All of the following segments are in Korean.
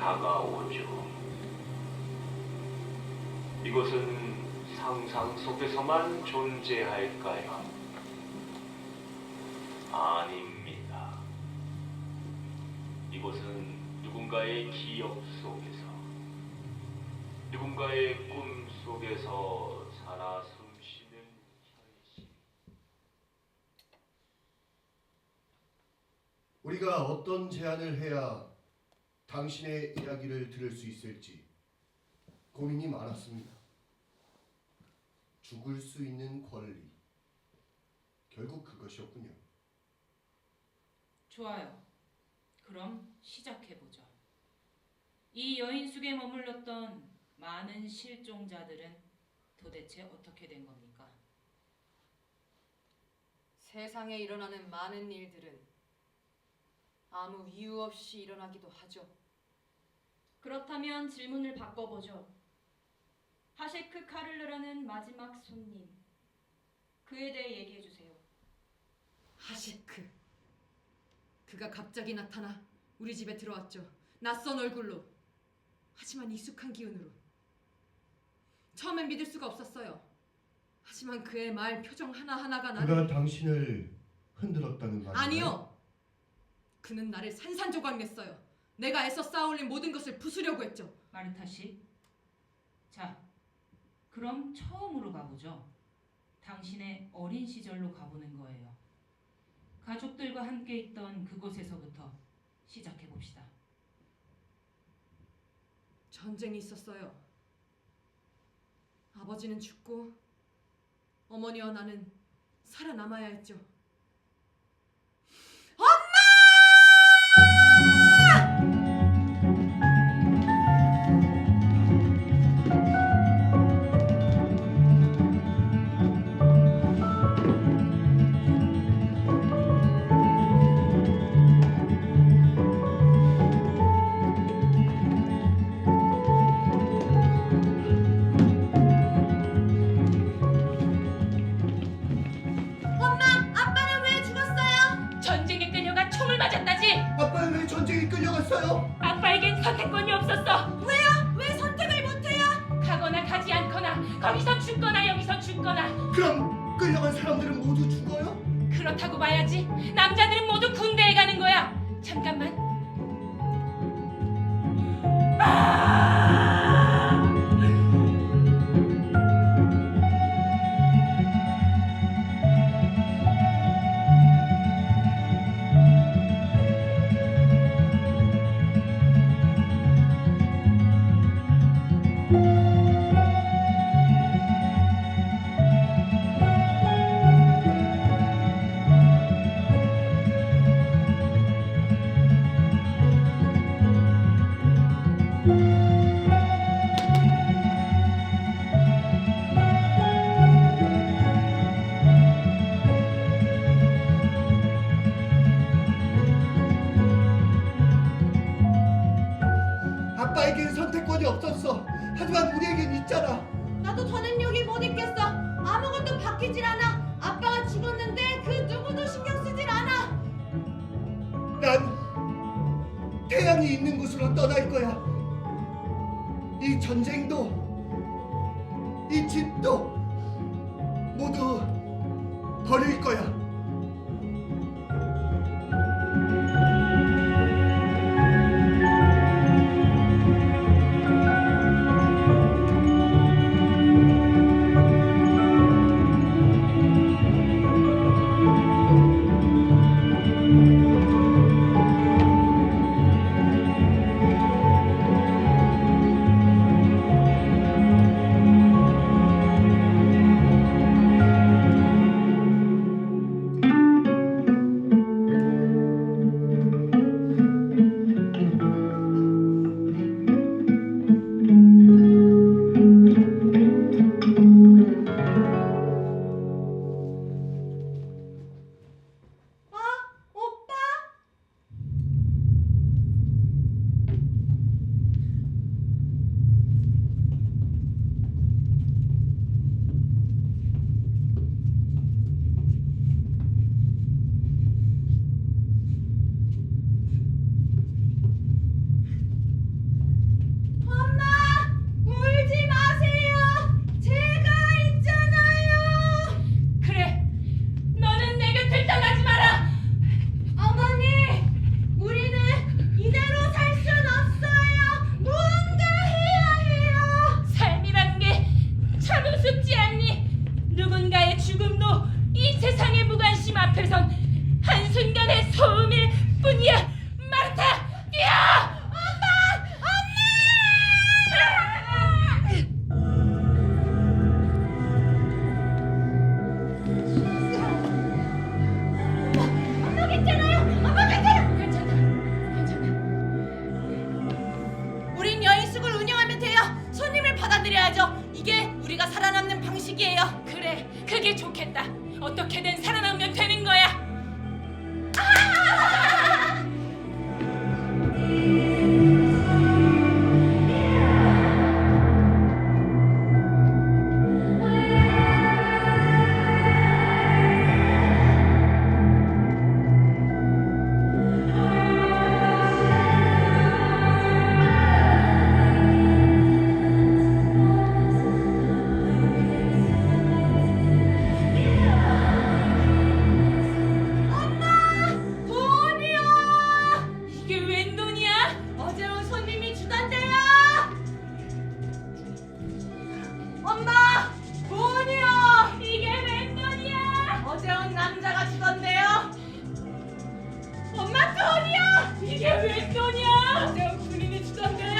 다가오죠. 이곳은 상상 속에서만 존재할까요? 아닙니다. 이곳은 누군가의 기억 속에서, 누군가의 꿈 속에서 살아 숨쉬는 현실. 우리가 어떤 제안을 해야 당신의 이야기를 들을 수 있을지 고민이 많았습니다. 죽을 수 있는 권리, 결국 그것이었군요. 좋아요. 그럼 시작해보죠. 이 여인숙에 머물렀던 많은 실종자들은 도대체 어떻게 된 겁니까? 세상에 일어나는 많은 일들은 아무 이유 없이 일어나기도 하죠. 그렇다면 질문을 바꿔보죠. 하셰크 카를르라는 마지막 손님, 그에 대해 얘기해주세요. 하셰크. 그가 갑자기 나타나 우리 집에 들어왔죠. 낯선 얼굴로. 하지만 익숙한 기운으로. 처음엔 믿을 수가 없었어요. 하지만 그의 말, 표정 하나하나가 그가 나를... 당신을 흔들었다는 말인가요? 아니요. 그는 나를 산산조각 냈어요. 내가 애써 쌓아올린 모든 것을 부수려고 했죠. 마르타 씨. 자, 그럼 처음으로 가보죠. 당신의 어린 시절로 가보는 거예요. 가족들과 함께 있던 그곳에서부터 시작해봅시다. 전쟁이 있었어요. 아버지는 죽고 어머니와 나는 살아남아야 했죠. 전쟁에 끌려가 총을 맞았다지. 아빠는 왜 전쟁에 끌려갔어요? 아빠에겐 선택권이 없었어. 왜 선택을 못해요? 가거나 가지 않거나, 거기서 죽거나 여기서 죽거나. 그럼 끌려간 사람들은 모두 죽어요? 그렇다고 봐야지. 남자들은 모두 군대에 가는 거야. 잠깐만. 아빠에겐 선택권이 없었어. 하지만 우리에겐 있잖아. 나도 더는 여기 못 있겠어. 아무것도 바뀌질 않아. 아빠가 죽었는데 그 누구도 신경 쓰질 않아. 난 태양이 있는 곳으로 떠날 거야. 이 전쟁도, 이 집도 모두 버릴 거야. 방식이에요. 그래, 그게 좋겠다. 어떻게든 살아남으면 되는 거야. 이게 웬 돈이야? 어제 온 손님이 주던데요. 엄마, 돈이요. 이게 웬 돈이야? 어제 온 남자가 주던데요. 엄마, 돈이요. 이게 웬 돈이야? 어제 온 군인이 주던데요.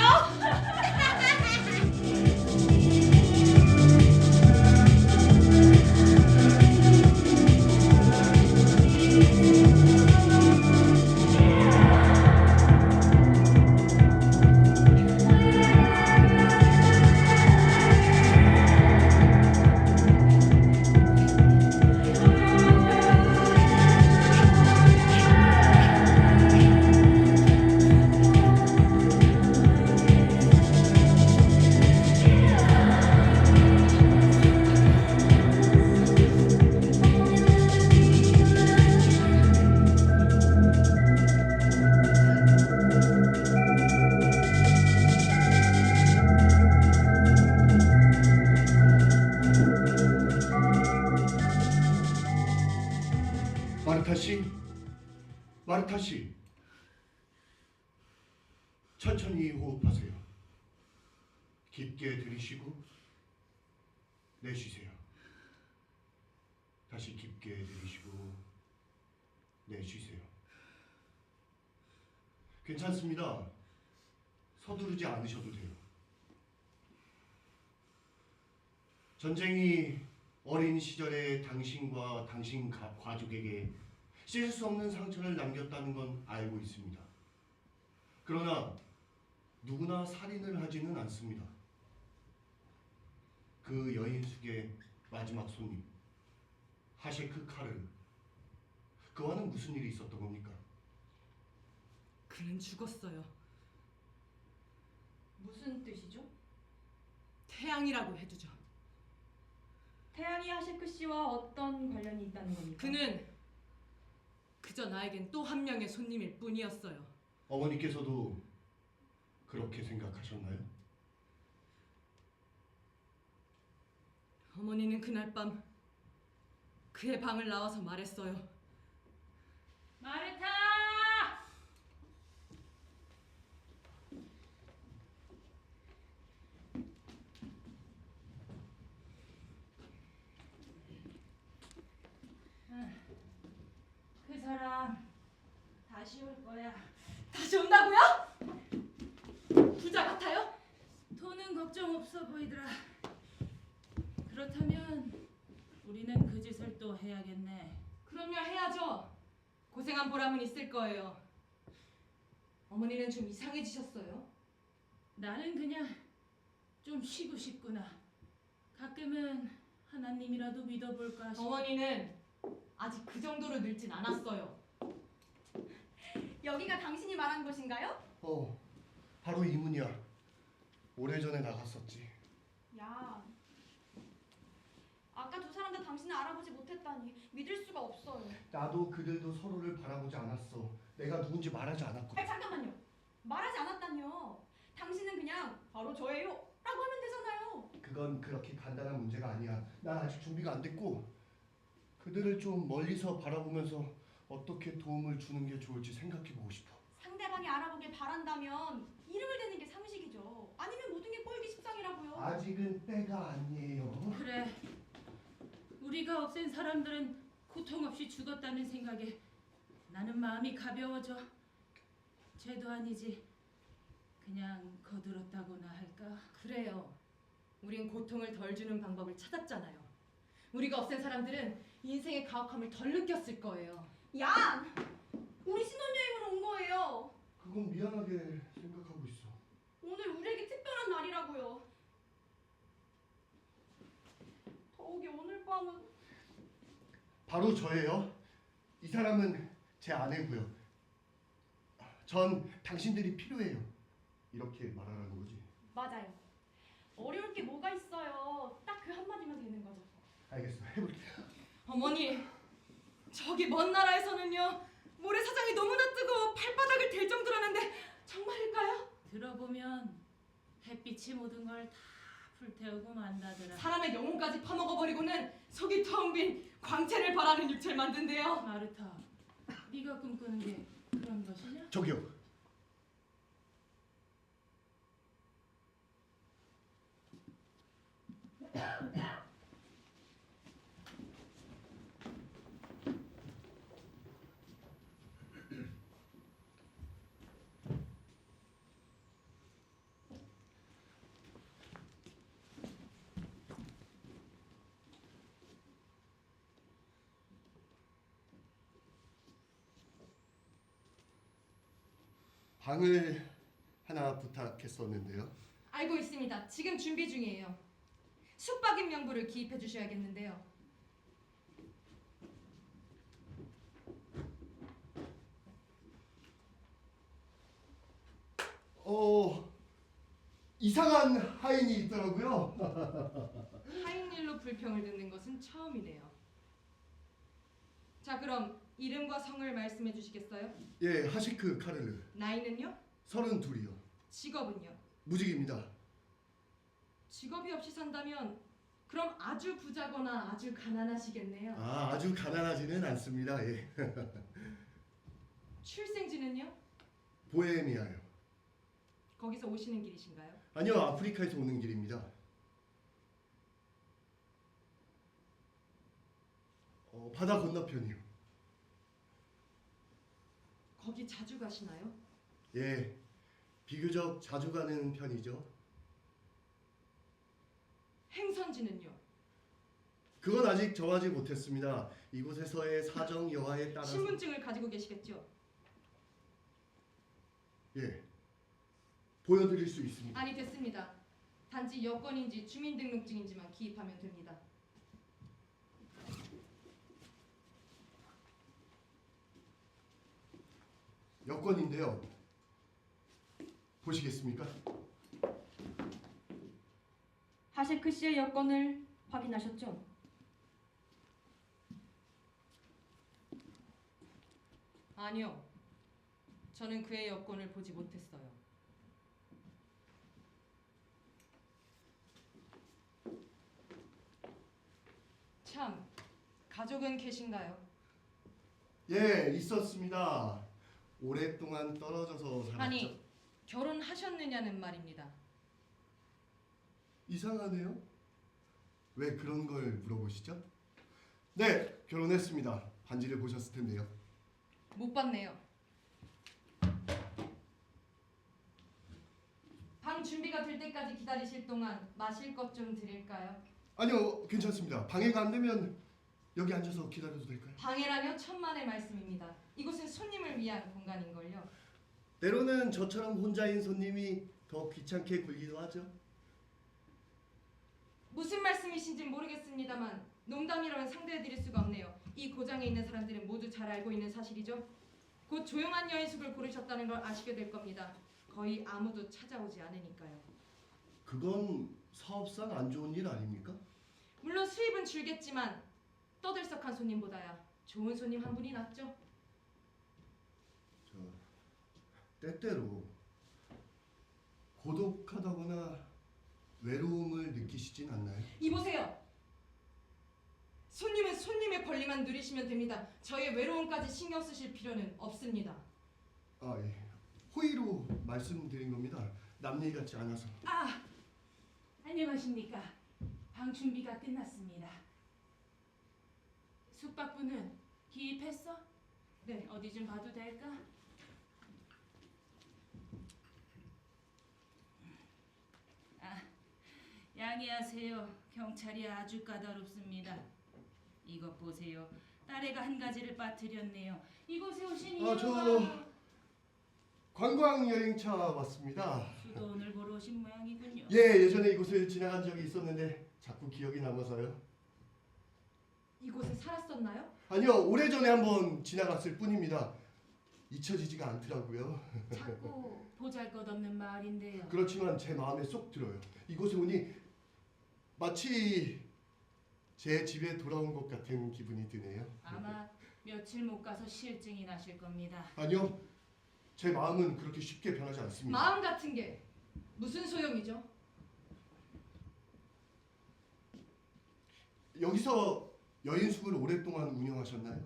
마르타 씨, 마르타 씨, 천천히 호흡하세요. 깊게 들이쉬고 내쉬세요. 다시 깊게 들이쉬고 내쉬세요. 괜찮습니다. 서두르지 않으셔도 돼요. 전쟁이 어린 시절에 당신과 당신 가족에게 씻을 수 없는 상처를 남겼다는 건 알고 있습니다. 그러나 누구나 살인을 하지는 않습니다. 그 여인숙의 마지막 손님, 하셰크 카르, 그와는 무슨 일이 있었던 겁니까? 그는 죽었어요. 무슨 뜻이죠? 태양이라고 해두죠. 태양이 하셰크 씨와 어떤 관련이 있다는 겁니까? 그는 그저 나에겐 또 한 명의 손님일 뿐이었어요. 어머니께서도 그렇게 생각하셨나요? 어머니는 그날 밤 그의 방을 나와서 말했어요. 마르타! 그 사람 다시 올 거야. 다시 온다고요? 부자 같아요? 돈은 걱정 없어 보이더라. 그렇다면 우리는 그 짓을 또 해야겠네. 그럼요, 해야죠. 고생한 보람은 있을 거예요. 어머니는 좀 이상해지셨어요. 나는 그냥 좀 쉬고 싶구나. 가끔은 하나님이라도 믿어볼까 싶어. 어머니는 아직 그 정도로 늙진 않았어요. 여기가 당신이 말한 곳인가요? 바로 이 문이야. 오래전에 나갔었지. 야, 아까 두 사람 다 당신을 알아보지 못했다니 믿을 수가 없어요. 나도 그들도 서로를 바라보지 않았어. 내가 누군지 말하지 않았거든. 아니 잠깐만요. 말하지 않았다뇨. 당신은 그냥 바로 저예요 라고 하면 되잖아요. 그건 그렇게 간단한 문제가 아니야. 난 아직 준비가 안 됐고 그들을 좀 멀리서 바라보면서 어떻게 도움을 주는 게 좋을지 생각해보고 싶어. 상대방이 알아보길 바란다면 이름을 대는 게 상식이죠. 아니면 모든 게 꼴기 십상이라고요. 아직은 때가 아니에요. 그래. 우리가 없앤 사람들은 고통 없이 죽었다는 생각에 나는 마음이 가벼워져. 죄도 아니지. 그냥 거들었다고나 할까? 그래요. 우린 고통을 덜 주는 방법을 찾았잖아요. 우리가 없앤 사람들은 인생의 가혹함을 덜 느꼈을 거예요. 야, 우리 신혼여행으로 온 거예요. 그건 미안하게 생각하고 있어. 오늘 우리에게 특별한 날이라고요. 오빠는 바로 저예요. 이 사람은 제 아내고요. 전 당신들이 필요해요. 이렇게 말하라는 거지. 맞아요. 어려울 게 뭐가 있어요. 딱 그 한마디면 되는 거죠. 알겠어. 해볼게. 어머니, 저기 먼 나라에서는요 모래사장이 너무나 뜨거워 발바닥을 댈 정도라는데 정말일까요? 들어보면 햇빛이 모든 걸 다 불태우고 만다더라. 사람의 영혼까지 파먹어버리고는 속이 텅 빈 광채를 바라는 육체를 만든대요. 마르타, 네가 꿈꾸는 게 그런 것이냐? 저기요. 방을 하나 부탁했었는데요. 알고 있습니다. 지금 준비 중이에요. 숙박인 명부를 기입해 주셔야겠는데요. 이상한 하인이 있더라고요. 하인 일로 불평을 듣는 것은 처음이네요. 자, 그럼 이름과 성을 말씀해 주시겠어요? 예, 하시크 카를르. 나이는요? 32이요. 직업은요? 무직입니다. 직업이 없이 산다면 그럼 아주 부자거나 아주 가난하시겠네요. 아주 가난하지는 않습니다. 예. 출생지는요? 보헤미아요. 거기서 오시는 길이신가요? 아니요, 아프리카에서 오는 길입니다. 바다 건너편이요. 거기 자주 가시나요? 예, 비교적 자주 가는 편이죠. 행선지는요? 그건 아직 정하지 못했습니다. 이곳에서의 사정 여하에 따라서. 신분증을 가지고 계시겠죠? 예, 보여드릴 수 있습니다. 아니, 됐습니다. 단지 여권인지 주민등록증인지만 기입하면 됩니다. 여권인데요. 보시겠습니까? 하시크 씨의 여권을 확인하셨죠? 아니요. 저는 그의 여권을 보지 못했어요. 참, 가족은 계신가요? 예, 있었습니다. 오랫동안 떨어져서 살았죠. 아니, 결혼하셨느냐는 말입니다. 이상하네요. 왜 그런 걸 물어보시죠? 네, 결혼했습니다. 반지를 보셨을 텐데요. 못 봤네요. 방 준비가 될 때까지 기다리실 동안 마실 것 좀 드릴까요? 아니요, 괜찮습니다. 방해가 안 되면 여기 앉아서 기다려도 될까요? 방해라뇨? 천만의 말씀입니다. 이곳은 손님을 위한 공간인걸요. 때로는 저처럼 혼자인 손님이 더 귀찮게 굴기도 하죠. 무슨 말씀이신지 모르겠습니다만 농담이라면 상대해드릴 수가 없네요. 이 고장에 있는 사람들은 모두 잘 알고 있는 사실이죠. 곧 조용한 여인숙을 고르셨다는 걸 아시게 될 겁니다. 거의 아무도 찾아오지 않으니까요. 그건 사업상 안 좋은 일 아닙니까? 물론 수입은 줄겠지만 떠들썩한 손님보다야 좋은 손님 한 분이 낫죠. 때때로 고독하다거나 외로움을 느끼시진 않나요? 이보세요. 손님은 손님의 권리만 누리시면 됩니다. 저의 외로움까지 신경 쓰실 필요는 없습니다. 아, 예. 호의로 말씀드린 겁니다. 남 일 같지 않아서. 아, 안녕하십니까. 방 준비가 끝났습니다. 숙박부는 기입했어? 네. 어디 좀 봐도 될까? 아, 양해하세요. 경찰이 아주 까다롭습니다. 이것 보세요. 딸애가 한 가지를 빠뜨렸네요. 이곳에 오신 이유가 저 관광 여행차 왔습니다. 수도원을 보러 오신 모양이군요. 예, 예전에 이곳을 지나간 적이 있었는데 자꾸 기억이 남아서요. 이곳에 살았었나요? 아니요, 오래전에 한번 지나갔을 뿐입니다. 잊혀지지가 않더라고요. 자꾸 보잘것없는 말인데요. 그렇지만 제 마음에 쏙 들어요. 이곳에 오니 마치 제 집에 돌아온 것 같은 기분이 드네요. 아마 며칠 못 가서 실증이 나실 겁니다. 아니요, 제 마음은 그렇게 쉽게 변하지 않습니다. 마음 같은 게 무슨 소용이죠? 여기서 여인숙을 오랫동안 운영하셨나요?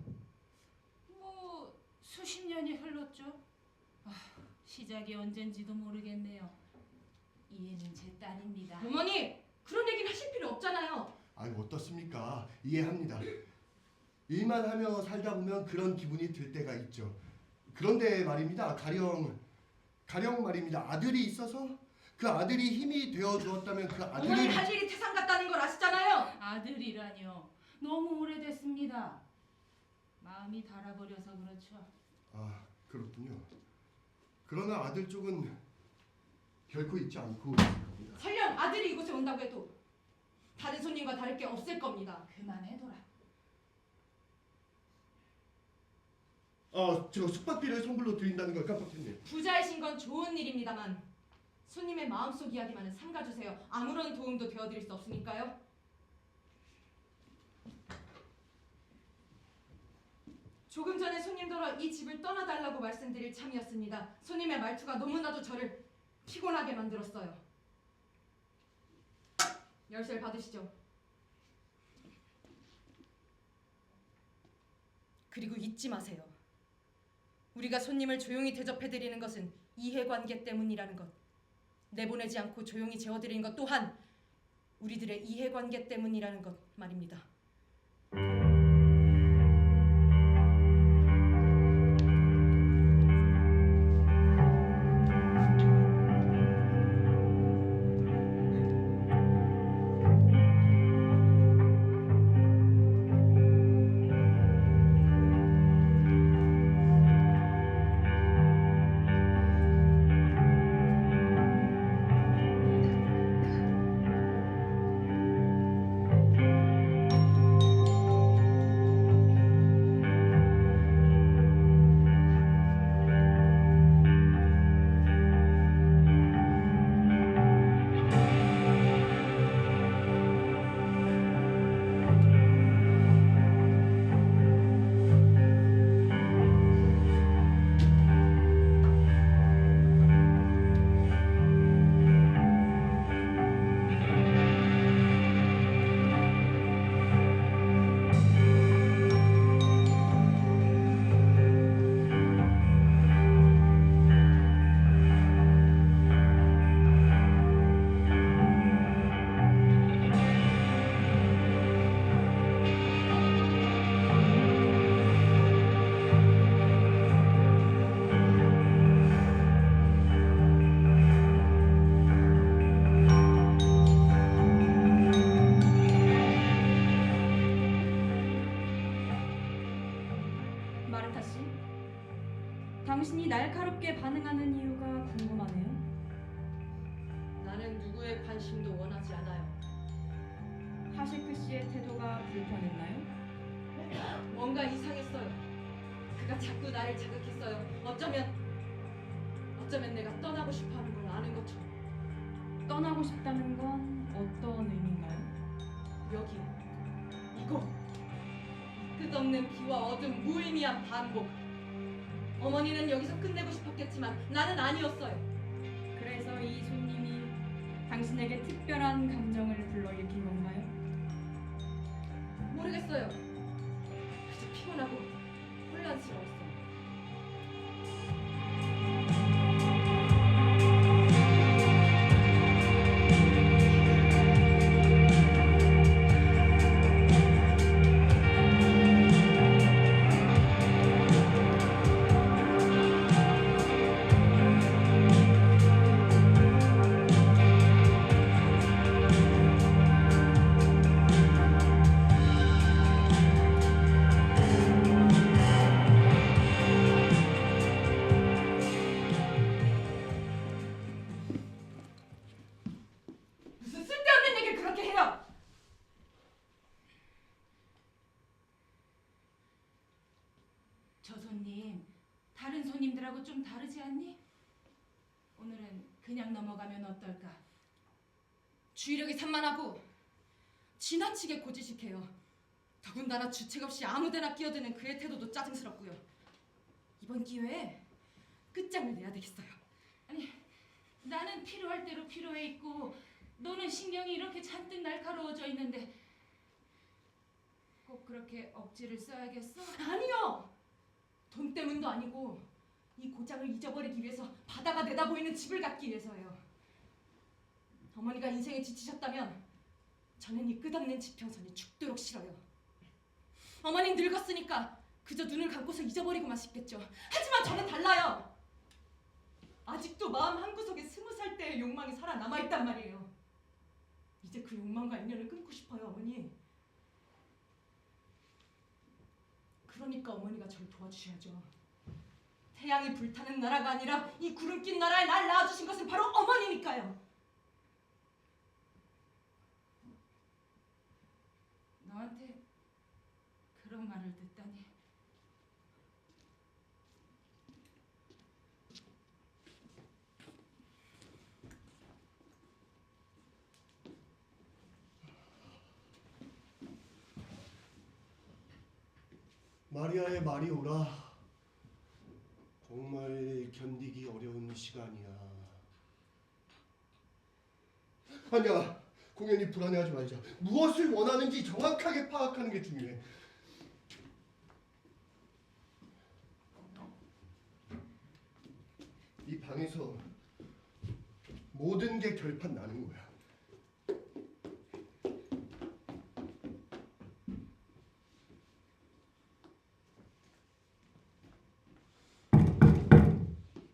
뭐 수십 년이 흘렀죠. 시작이 언젠지도 모르겠네요. 이해는 제 딸입니다. 어머니, 그런 얘기는 하실 필요 없잖아요. 아이, 어떻습니까? 이해합니다. 일만 하며 살다 보면 그런 기분이 들 때가 있죠. 그런데 말입니다. 가령 말입니다. 아들이 있어서 그 아들이 힘이 되어 주었다면 그 어머니 아들이 할 일이 태산 같다는 걸 아시잖아요. 아들이라뇨. 너무 오래됐습니다. 마음이 닳아버려서 그렇죠. 아, 그렇군요. 그러나 아들 쪽은 결코 잊지 않고 있을 겁니다. 설령 아들이 이곳에 온다고 해도 다른 손님과 다를 게 없을 겁니다. 그만해둬라. 제가 숙박비를 선물로 드린다는 걸 깜빡했네요. 부자이신 건 좋은 일입니다만 손님의 마음속 이야기만은 삼가주세요. 아무런 도움도 되어드릴 수 없으니까요. 조금 전에 손님들과 이 집을 떠나달라고 말씀드릴 참이었습니다. 손님의 말투가 너무나도 저를 피곤하게 만들었어요. 열쇠를 받으시죠. 그리고 잊지 마세요. 우리가 손님을 조용히 대접해드리는 것은 이해관계 때문이라는 것. 내보내지 않고 조용히 재워드리는 것 또한 우리들의 이해관계 때문이라는 것 말입니다. 마르타 씨, 당신이 날카롭게 반응하는 이유가 궁금하네요. 나는 누구의 관심도 원하지 않아요. 하시크 씨의 태도가 불편했나요? 뭔가 이상했어요. 그가 자꾸 나를 자극했어요. 어쩌면 내가 떠나고 싶어하는 걸 아는 것처럼. 떠나고 싶다는 건 어떤 의미인가요? 여기, 이곳, 끝없는 비와 어둠, 무의미한 반복. 어머니는 여기서 끝내고 싶었겠지만 나는 아니었어요. 그래서 이 손님이 당신에게 특별한 감정을 불러일으킨 건가요? 모르겠어요. 그저 피곤하고 혼란스러웠어요. 저 손님 다른 손님들하고 좀 다르지 않니? 오늘은 그냥 넘어가면 어떨까? 주의력이 산만하고 지나치게 고지식해요. 더군다나 주책 없이 아무데나 끼어드는 그의 태도도 짜증스럽고요. 이번 기회에 끝장을 내야 되겠어요. 나는 필요할 대로 필요해 있고 너는 신경이 이렇게 잔뜩 날카로워져 있는데 꼭 그렇게 억지를 써야겠어? 아니요! 돈 때문도 아니고 이 고장을 잊어버리기 위해서 바다가 내다보이는 집을 갖기 위해서예요. 어머니가 인생에 지치셨다면 저는 이 끝없는 지평선이 죽도록 싫어요. 어머니 늙었으니까 그저 눈을 감고서 잊어버리고만 싶겠죠. 하지만 저는 달라요. 아직도 마음 한구석에 20살 때의 욕망이 살아남아 있단 말이에요. 이제 그 욕망과 인연을 끊고 싶어요, 어머니. 그러니까 어머니가 저를 도와주셔야죠. 태양이 불타는 나라가 아니라 이 구름 낀 나라에 날 낳아주신 것은 바로 어머니니까요. 너한테 그런 말을 듣다니. 마리아의 말이 옳아. 정말 견디기 어려운 시간이야. 아니야, 공연히 불안해하지 말자. 무엇을 원하는지 정확하게 파악하는 게 중요해. 이 방에서 모든 게 결판 나는 거야.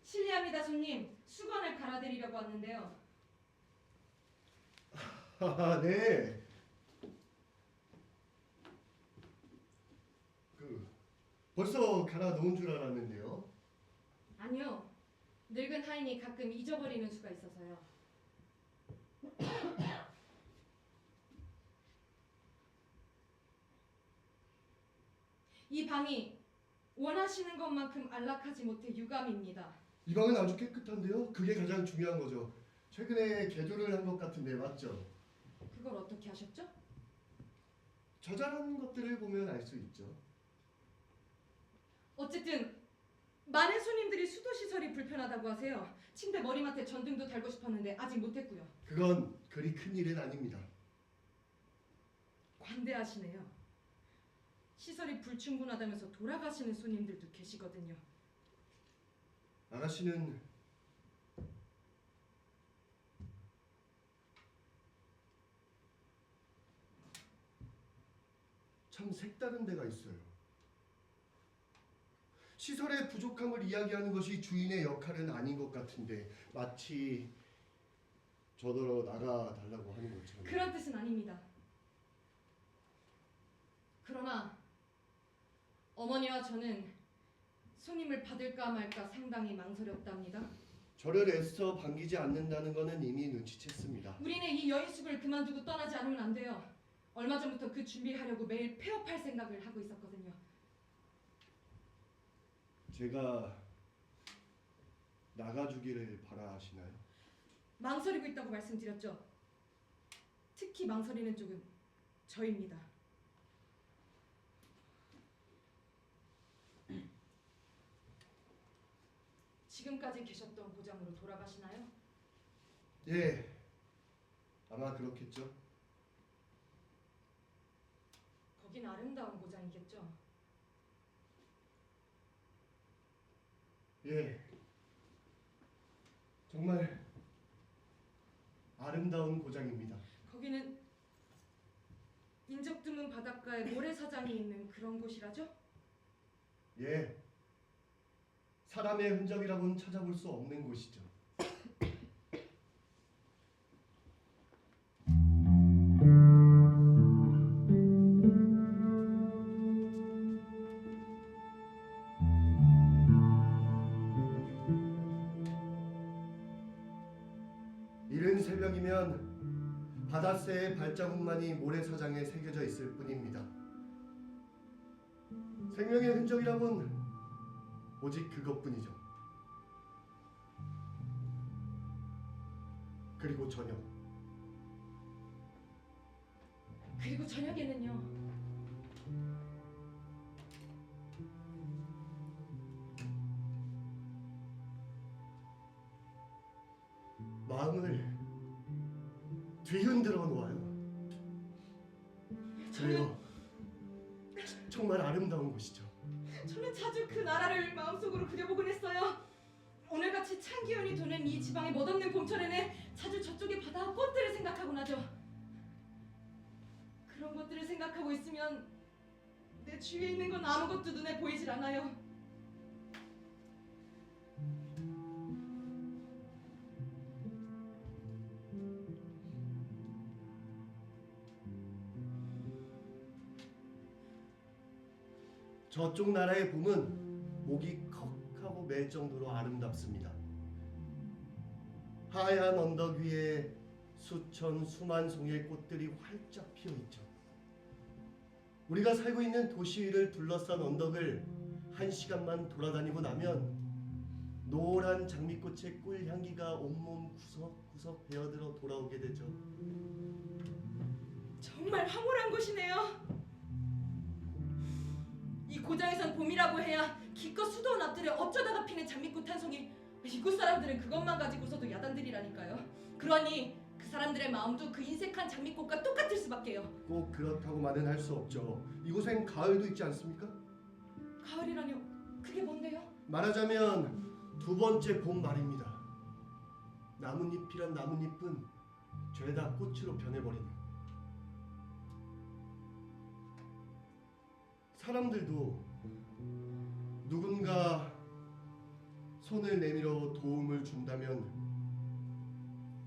실례합니다, 손님. 수건을 갈아드리려고 왔는데요. 네. 벌써 갈아 놓은 줄 알았는데요. 아니요. 늙은 하인이 가끔 잊어버리는 수가 있어서요. 이 방이 원하시는 것만큼 안락하지 못해 유감입니다. 이 방은 아주 깨끗한데요. 그게 가장 중요한 거죠. 최근에 개조를 한 것 같은데 맞죠? 그걸 어떻게 하셨죠? 저잘한 것들을 보면 알 수 있죠. 어쨌든 많은 손님들이 수도 시설이 불편하다고 하세요. 침대 머리맡에 전등도 달고 싶었는데 아직 못했고요. 그건 그리 큰 일은 아닙니다. 관대하시네요. 시설이 불충분하다면서 돌아가시는 손님들도 계시거든요. 아가씨는 참 색다른 데가 있어요. 시설의 부족함을 이야기하는 것이 주인의 역할은 아닌 것 같은데 마치 저더러 나가달라고 하는 것처럼. 그런 뜻은 아닙니다. 그러나 어머니와 저는 손님을 받을까 말까 상당히 망설였답니다. 저를 애써 반기지 않는다는 것은 이미 눈치챘습니다. 우리는 이 여인숙을 그만두고 떠나지 않으면 안 돼요. 얼마 전부터 그 준비하려고 매일 폐업할 생각을 하고 있었거든요. 제가 나가주기를 바라시나요? 망설이고 있다고 말씀드렸죠. 특히 망설이는 쪽은 저입니다. 지금까지 계셨던 고장으로 돌아가시나요? 예, 아마 그렇겠죠. 거긴 아름다운 고장이겠죠. 예, 정말 아름다운 고장입니다. 거기는 인적 드문 바닷가에 모래사장이 있는 그런 곳이라죠? 예, 사람의 흔적이라고는 찾아볼 수 없는 곳이죠. 이른 새벽이면 바닷새의 발자국만이 모래사장에 새겨져 있을 뿐입니다. 생명의 흔적이라곤 오직 그것뿐이죠. 그리고 저녁. 그리고 저녁에는요. 마음을 뒤흔들어 놓아요. 그래요. 정말 아름다운 곳이죠. 저는 자주 그 나라를 마음속으로 그려보곤 했어요. 오늘같이 찬 기운이 도는 이 지방의 멋없는 봄철에는 자주 저쪽의 바다와 꽃들을 생각하곤 하죠. 그런 것들을 생각하고 있으면 내 주위에 있는 건 아무것도 눈에 보이질 않아요. 저쪽 나라의 봄은 목이 컥하고 맬 정도로 아름답습니다. 하얀 언덕 위에 수만 송이의 꽃들이 활짝 피어 있죠. 우리가 살고 있는 도시 위를 둘러싼 언덕을 1시간만 돌아다니고 나면 노란 장미꽃의 꿀향기가 온몸 구석구석 배어들어 돌아오게 되죠. 정말 황홀한 곳이네요. 이 고장에선 봄이라고 해야 기껏 수도원 앞들에 어쩌다가 피는 장미꽃 한 송이. 이곳 사람들은 그것만 가지고서도 야단들이라니까요. 그러니 그 사람들의 마음도 그 인색한 장미꽃과 똑같을 수밖에요. 꼭 그렇다고만은 할 수 없죠. 이곳엔 가을도 있지 않습니까? 가을이라뇨? 그게 뭔데요? 말하자면 두 번째 봄 말입니다. 나뭇잎이란 나뭇잎은 죄다 꽃으로 변해버리는. 사람들도 누군가 손을 내밀어 도움을 준다면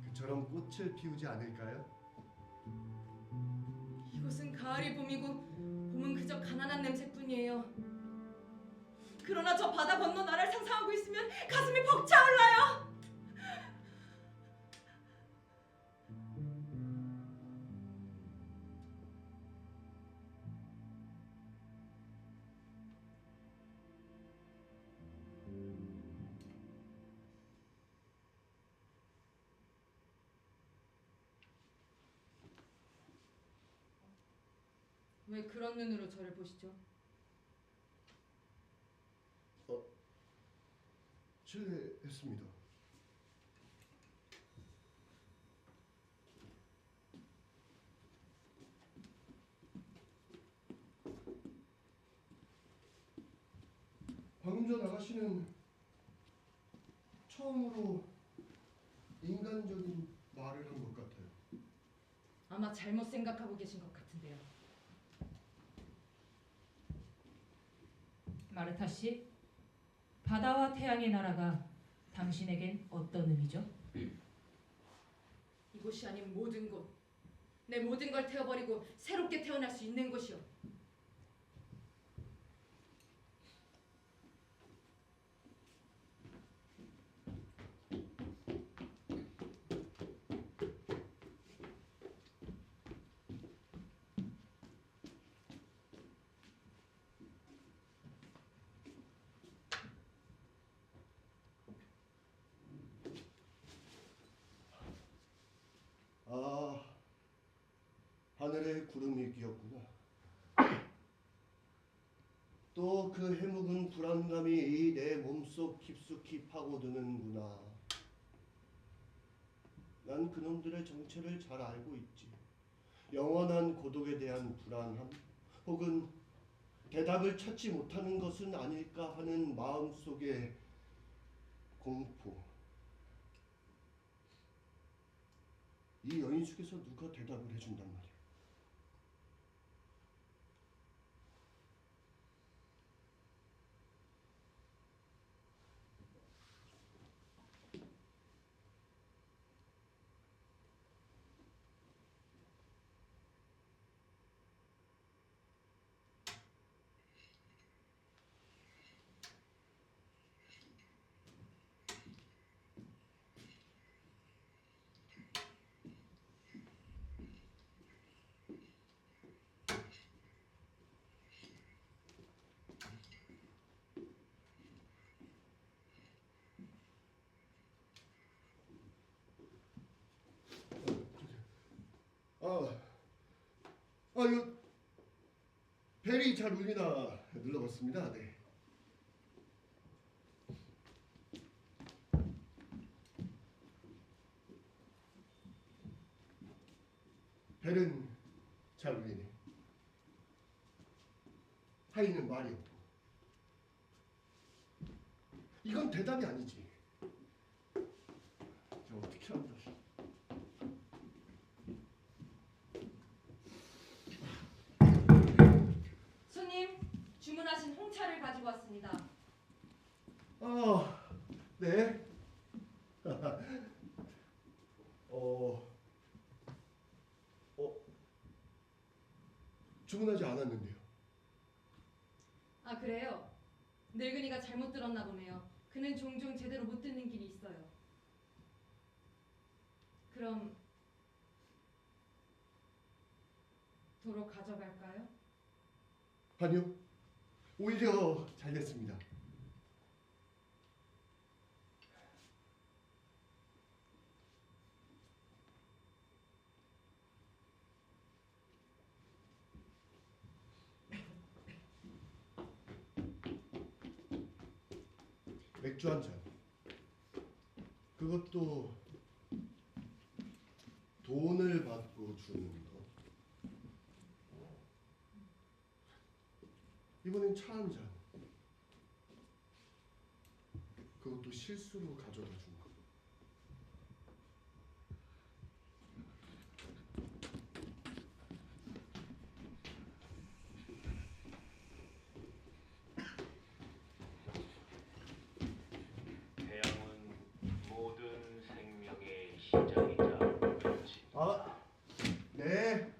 그처럼 꽃을 피우지 않을까요? 이곳은 가을이 봄이고 봄은 그저 가난한 냄새뿐이에요. 그러나 저 바다 건너 나라를 상상하고 있으면 가슴이 벅차올라요. 왜 그런 눈으로 저를 보시죠? 실례했습니다. 방금 전 아가씨는 처음으로 인간적인 말을 한 것 같아요. 아마 잘못 생각하고 계신 것 같은데요. 마르타 씨, 바다와 태양의 나라가 당신에겐 어떤 의미죠? 이곳이 아닌 모든 곳, 내 모든 걸 태워버리고 새롭게 태어날 수 있는 곳이요. 아, 하늘의 구름이 끼었구나. 또 그 해묵은 불안감이 내 몸속 깊숙이 파고드는구나. 난 그놈들의 정체를 잘 알고 있지. 영원한 고독에 대한 불안함, 혹은 대답을 찾지 못하는 것은 아닐까 하는 마음속의 공포. 이 여인 속에서 누가 대답을 해준단 말이야. 벨이 잘 울리나 눌러봤습니다. 네. 벨은 잘 울리네. 하이는 말이 없고. 이건 대답이 아니지. 저 어떻게 한다. 손님, 주문하신 홍차를 가지고 왔습니다. 아, 네. 주문하지 않았는데요. 아, 그래요? 늙은이가 잘못 들었나 보네요. 그는 종종 제대로 못 듣는 길이 있어요. 그럼 도로 가져갈까요? 아니요. 오히려 잘 됐습니다. 맥주 한 잔. 그것도 돈을 받고 주는 거. 이번엔 차 한 잔. 그것도 실수로 가져다 준 거. 태양은 모든 생명의 시작이자 끝이다. 아, 네.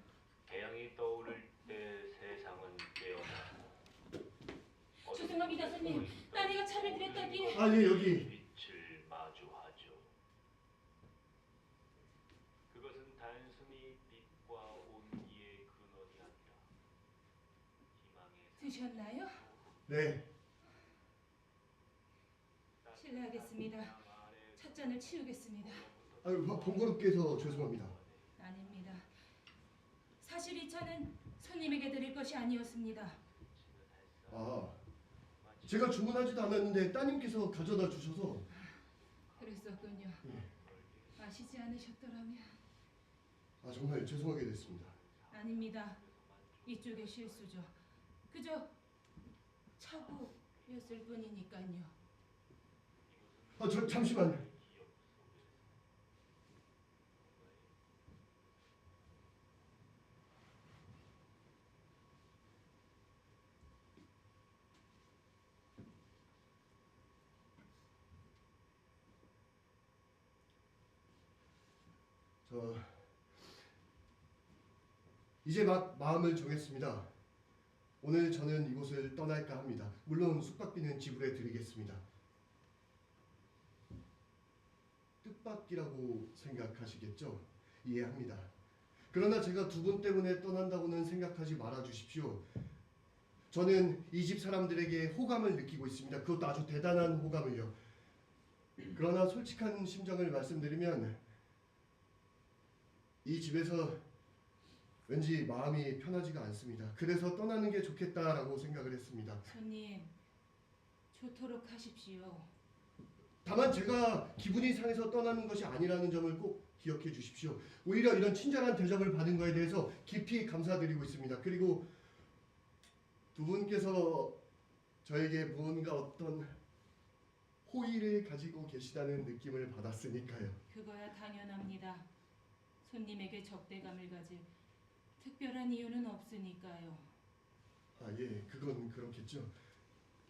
태양이 떠오를 때 세상은 깨어나고 죄송합니다, 손님. 딸이가 차를 들였다기에. 아, 예, 여기. 빛을 마주하죠. 그것은 단순히 빛과 온기의 근원이 아니라 희망의 드셨나요? 네. 실례하겠습니다. 첫 잔을 치우겠습니다. 아유, 번거롭게 해서 죄송합니다. 아닙니다. 사실 이 차는 손님에게 드릴 것이 아니었습니다. 아, 제가 주문하지도 않았는데 따님께서 가져다 주셔서. 그랬었군요. 예. 아시지 않으셨더라면. 아, 정말 죄송하게 됐습니다. 아닙니다. 이쪽의 실수죠. 그저 착오였을 뿐이니까요. 아, 저 잠시만. 저 이제 막 마음을 정했습니다. 오늘 저는 이곳을 떠날까 합니다. 물론 숙박비는 지불해 드리겠습니다. 뜻밖이라고 생각하시겠죠? 이해합니다. 그러나 제가 두 분 때문에 떠난다고는 생각하지 말아 주십시오. 저는 이 집 사람들에게 호감을 느끼고 있습니다. 그것도 아주 대단한 호감을요. 그러나 솔직한 심정을 말씀드리면 이 집에서 왠지 마음이 편하지가 않습니다. 그래서 떠나는 게 좋겠다라고 생각을 했습니다. 손님, 좋도록 하십시오. 다만 제가 기분이 상해서 떠나는 것이 아니라는 점을 꼭 기억해 주십시오. 오히려 이런 친절한 대접을 받은 거에 대해서 깊이 감사드리고 있습니다. 그리고 두 분께서 저에게 무언가 어떤 호의를 가지고 계시다는 느낌을 받았으니까요. 그거야 당연합니다. 손님에게 적대감을 가질 특별한 이유는 없으니까요. 아, 예, 그건 그렇겠죠.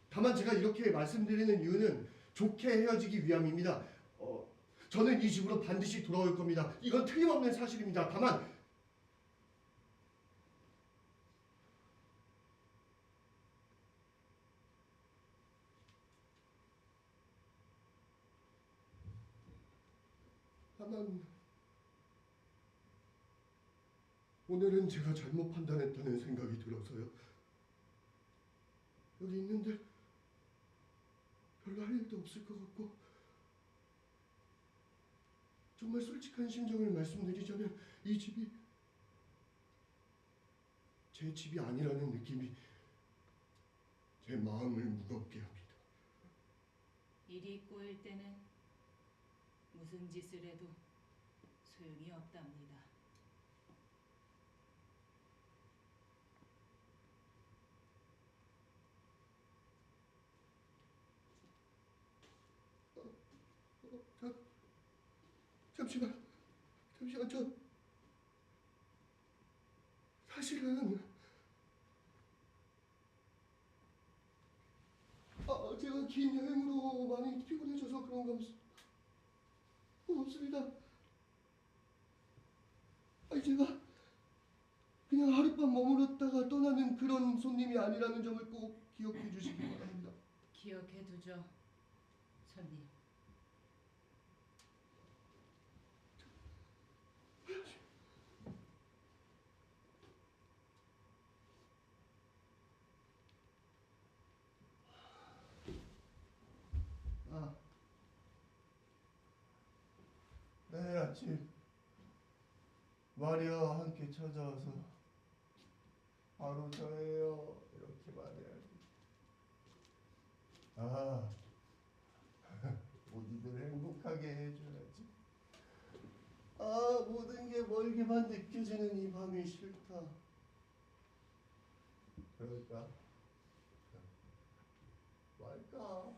다만 제가 이렇게 말씀드리는 이유는 좋게 헤어지기 위함입니다. 저는 이 집으로 반드시 돌아올 겁니다. 이건 틀림없는 사실입니다. 다만 오늘은 제가 잘못 판단했다는 생각이 들어서요. 여기 있는데 별로 할 일도 없을 것 같고, 정말 솔직한 심정을 말씀드리자면 이 집이 제 집이 아니라는 느낌이 제 마음을 무겁게 합니다. 일이 꼬일 때는 무슨 짓을 해도 소용이 없답니다. 잠시만, 저 사실은 제가 긴 여행으로 많이 피곤해져서 그런가 없습니다. 제가 그냥 하룻밤 머물렀다가 떠나는 그런 손님이 아니라는 점을 꼭 기억해 주시기 바랍니다. 기억해 두죠, 손님. 내일 아침 마리아와 함께 찾아와서 바로 저예요 이렇게 말해야지. 모두들 행복하게 해줘야지. 모든 게 멀게만 느껴지는 이 밤이 싫다. 그럴까 말까.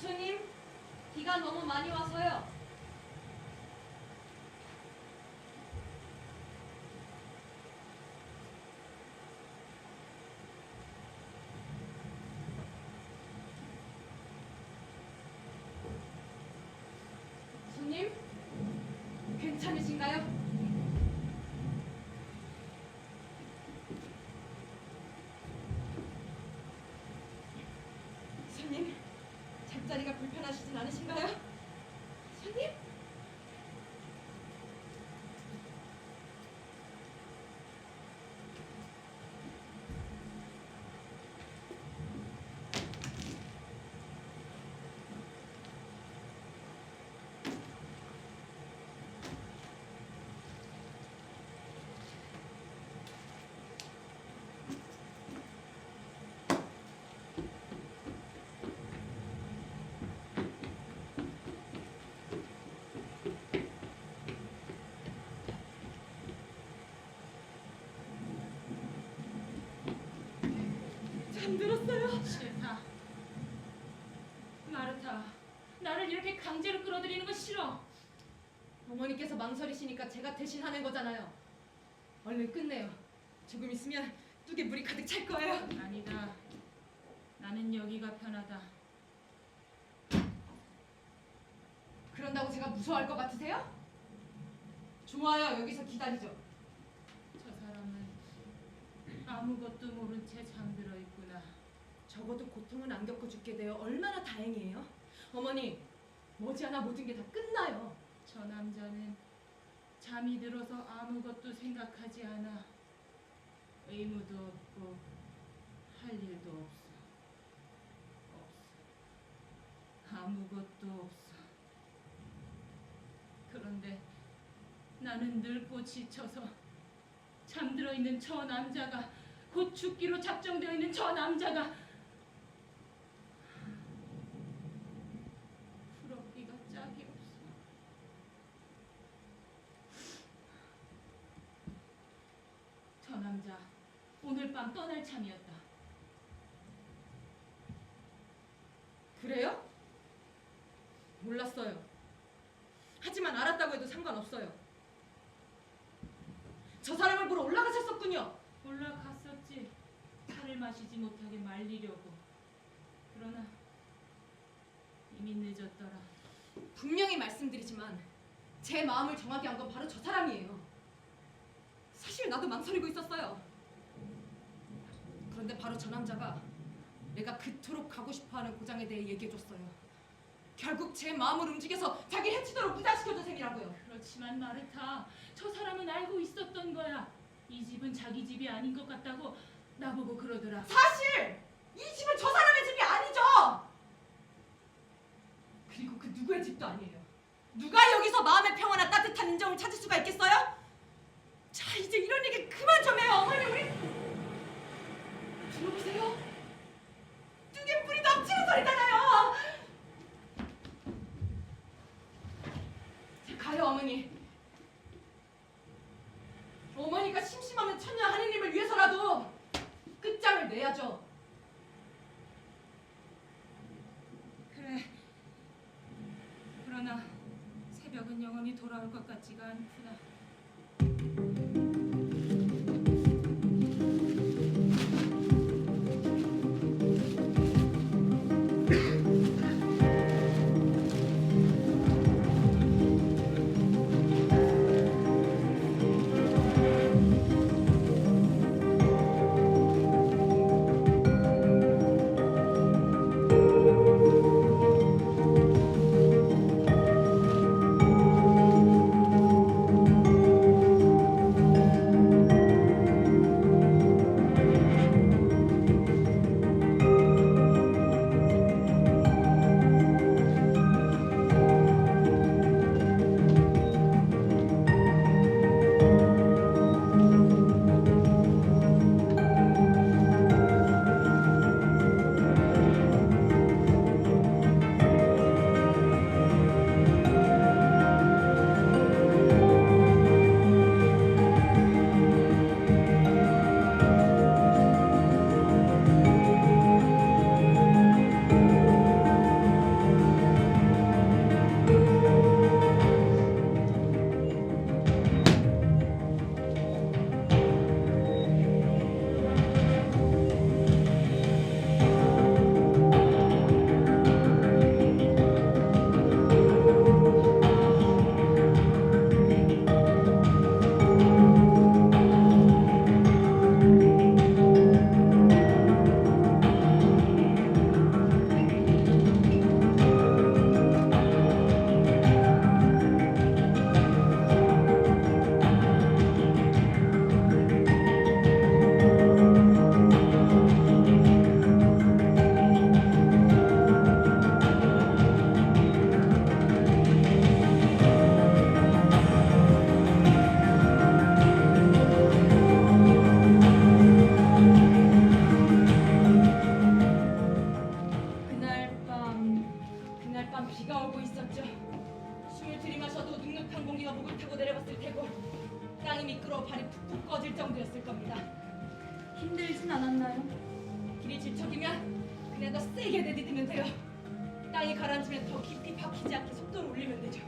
손님, 비가 너무 많이 와서요. 손님, 괜찮으신가요? 손님, 잠자리가 불편하시진 않으신가요? 손님? 잠들었어요. 싫다. 마르타, 나를 이렇게 강제로 끌어들이는 거 싫어. 어머니께서 망설이시니까 제가 대신 하는 거잖아요. 얼른 끝내요. 조금 있으면 뚝에 물이 가득 찰 거예요. 아니다. 나는 여기가 편하다. 그런다고 제가 무서워할 것 같으세요? 좋아요. 여기서 기다리죠. 저 사람은 아무것도 모른 채 잠들어 있구나. 적어도 고통은 안 겪어 죽게 되어 얼마나 다행이에요. 어머니, 머지않아 모든 게 다 끝나요. 저 남자는 잠이 들어서 아무것도 생각하지 않아. 의무도 없고 할 일도 없어. 아무것도 없어. 그런데 나는 늙고 지쳐서 잠들어 있는 저 남자가, 곧 죽기로 작정되어 있는 저 남자가 부럽기가 짝이 없어. 저 남자 오늘 밤 떠날 참이었다. 그래요? 몰랐어요. 하지만 알았다고 해도 상관없어요. 저 사람을 보러 올라가셨었군요. 올라갔었지. 차를 마시지 못하게 말리려고. 그러나 이미 늦었더라. 분명히 말씀드리지만 제 마음을 정하게 한 건 바로 저 사람이에요. 사실 나도 망설이고 있었어요. 그런데 바로 저 남자가 내가 그토록 가고 싶어하는 고장에 대해 얘기해줬어요. 결국 제 마음을 움직여서 자기 해치도록 부자시켜준 셈이라고요. 그렇지만 마르타, 저 사람은 알고 있었던 거야. 이 집은 자기 집이 아닌 것 같다고 나보고 그러더라. 사실 이 집은 저 사람의 집이 아니죠. 그리고 그 누구의 집도 아니에요. 누가 여기서 마음의 평화나 따뜻한 인정을 찾을 수가 있겠어요? 자, 이제 이런 얘기 그만 좀 해요. 어머니, 우리 들어보세요. 뚝에 뿌리 넘치는 소리잖아요. 자, 가요 어머니. 어머니가 심심하면 천녀 하느님을 위해서라도 끝장을 내야죠. 그래. 그러나 새벽은 영원히 돌아올 것 같지가 않구나. 비가 오고 있었죠. 숨을 들이마셔도 눅눅한 공기가 목을 타고 내려갔을 테고 땅이 미끄러워 발이 푹푹 꺼질 정도였을 겁니다. 힘들진 않았나요? 길이 질척이면 그냥 더 세게 내디디면 돼요. 땅이 가라앉으면 더 깊이 박히지 않게 속도를 올리면 되죠.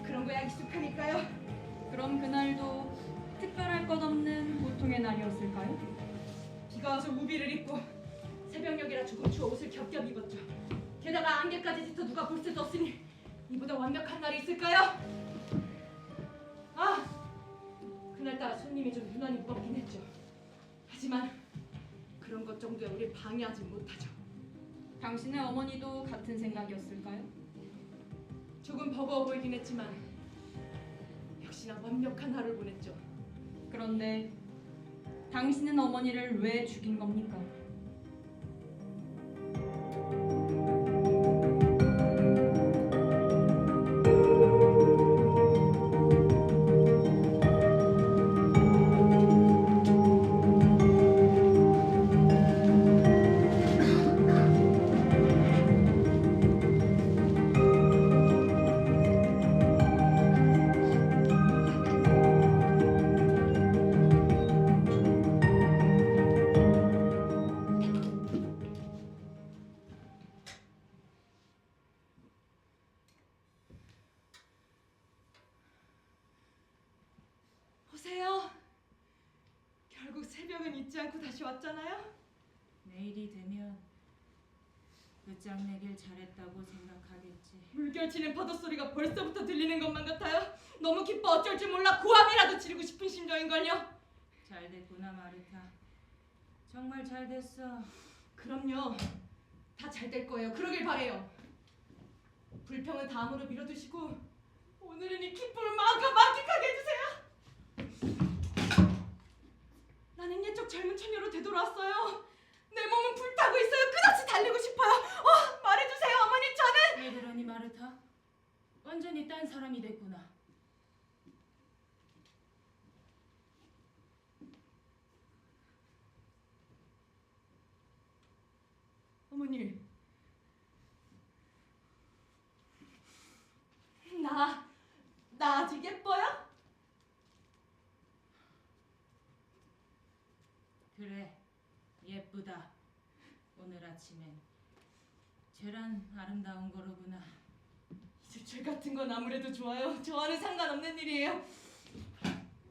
그런 거야 익숙하니까요. 그럼 그날도 특별할 것 없는 보통의 날이었을까요? 비가 와서 우비를 입고 새벽녘이라 조금 추워 옷을 겹겹 입었죠. 게다가 안개까지 짙어 누가 볼 수도 없으니 이보다 완벽한 날이 있을까요? 아! 그날따라 손님이 좀 유난히 무겁긴 했죠. 하지만 그런 것 정도야 우릴 방해하진 못하죠. 당신의 어머니도 같은 생각이었을까요? 조금 버거워 보이긴 했지만 역시나 완벽한 하루를 보냈죠. 그런데 당신은 어머니를 왜 죽인 겁니까? 보세요. 결국 새벽은 잊지 않고 다시 왔잖아요. 내일이 되면 끝장내길 잘했다고 생각하겠지. 물결치는 파도 소리가 벌써부터 들리는 것만 같아요. 너무 기뻐 어쩔 줄 몰라 고함이라도 지르고 싶은 심정인걸요. 잘 됐구나 마르타. 정말 잘 됐어. 그럼요. 다 잘 될 거예요. 그러길 바래요. 불평은 다음으로 미뤄두시고 오늘은 이 기쁨을 마음껏 만끽하게 해주세요. 나는 옛적 젊은 처녀로 되돌아왔어요. 내 몸은 불타고 있어요. 끝없이 달리고 싶어요. 말해주세요, 어머니. 저는 왜 그러니 마르타? 완전히 딴 사람이 됐구나. 어머니. 나 아직 예뻐요? 그래, 예쁘다. 오늘 아침엔 쟤란 아름다운 거로구나. 이제 죄 같은 건 아무래도 좋아요. 저와는 상관없는 일이에요.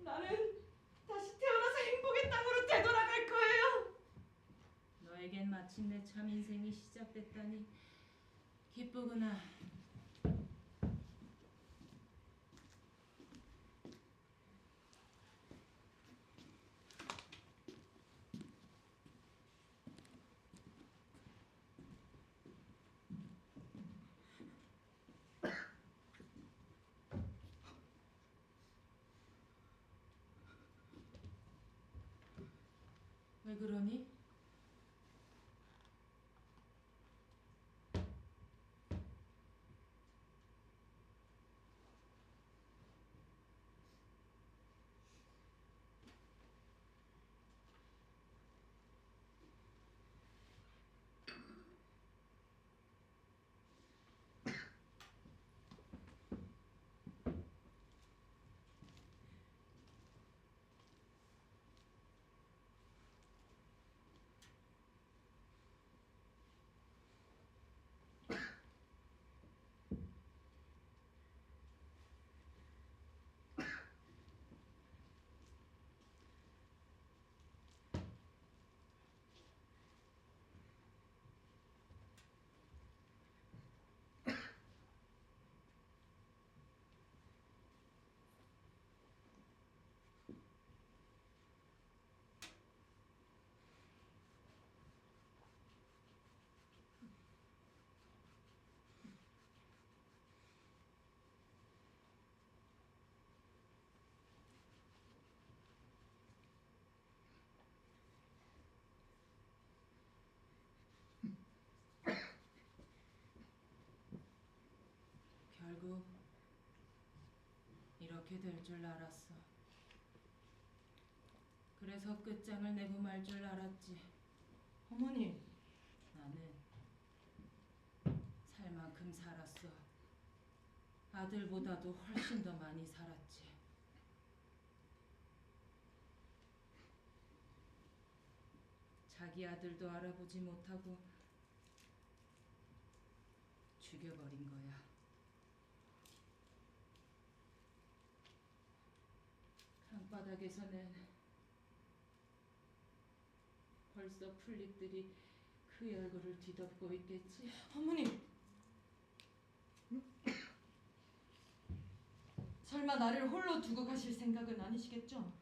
나는 다시 태어나서 행복의 땅으로 되돌아갈 거예요. 너에겐 마침내 참 인생이 시작됐다니 기쁘구나. 왜 그러니? 결국 이렇게 될 줄 알았어. 그래서 끝장을 내고 말 줄 알았지. 어머니. 나는 살 만큼 살았어. 아들보다도 훨씬 더 많이 살았지. 자기 아들도 알아보지 못하고 죽여버린 거야. 강바닥에서는 벌써 풀잎들이 그의 얼굴을 뒤덮고 있겠지. 어머니. 설마 나를 홀로 두고 가실 생각은 아니시겠죠?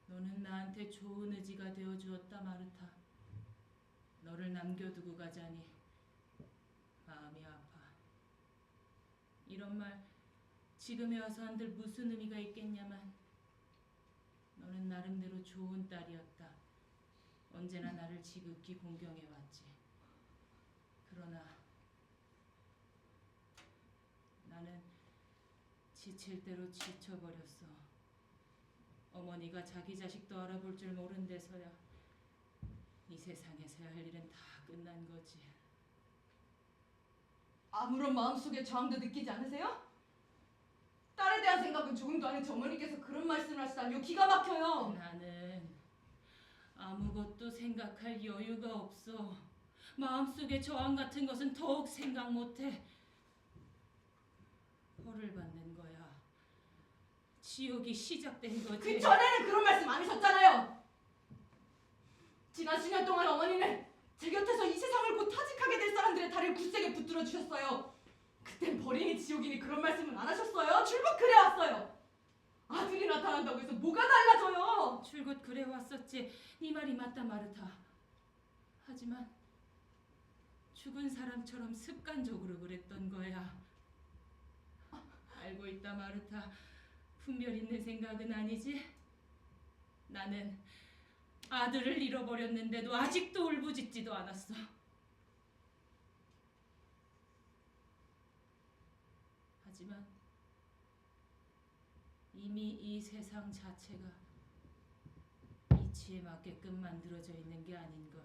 너는 나한테 좋은 의지가 되어 주었다 마르타. 너를 남겨두고 가자니 마음이 아파. 이런 말 지금에 와서 한들 무슨 의미가 있겠냐만 너는 나름대로 좋은 딸이었다. 언제나 나를 지극히 공경해왔지. 그러나 나는 지칠 대로 지쳐버렸어. 어머니가 자기 자식도 알아볼 줄 모른 데서야 이 세상에서 할 일은 다 끝난 거지. 아무런 마음속에 저항도 느끼지 않으세요? 딸에 대한 생각은 조금도 아닌 어머니께서 그런 말씀을 하시다니요. 기가 막혀요. 나는 아무것도 생각할 여유가 없어. 마음속에 저항 같은 것은 더욱 생각 못해. 벌을 받는 거야. 지옥이 시작된 거지. 그 전에는 그런 말씀 안 하셨잖아요. 지난 수년 동안 어머니는 제 곁에서 이 세상을 곧 타직하게 될 사람들의 다리를 굳세게 붙들어 주셨어요. 그땐 버린이 지옥이니 그런 말씀은 안 하셨어요? 출국 그래 왔어요. 아들이 나타난다고 해서 뭐가 달라져요? 줄곧 그래 왔었지. 네 말이 맞다 마르타. 하지만 죽은 사람처럼 습관적으로 그랬던 거야. 알고 있다 마르타. 분별 있는 생각은 아니지? 나는 아들을 잃어버렸는데도 아직도 울부짖지도 않았어. 하지만 이미 이 세상 자체가 이치에 맞게끔 만들어져 있는 게 아닌걸.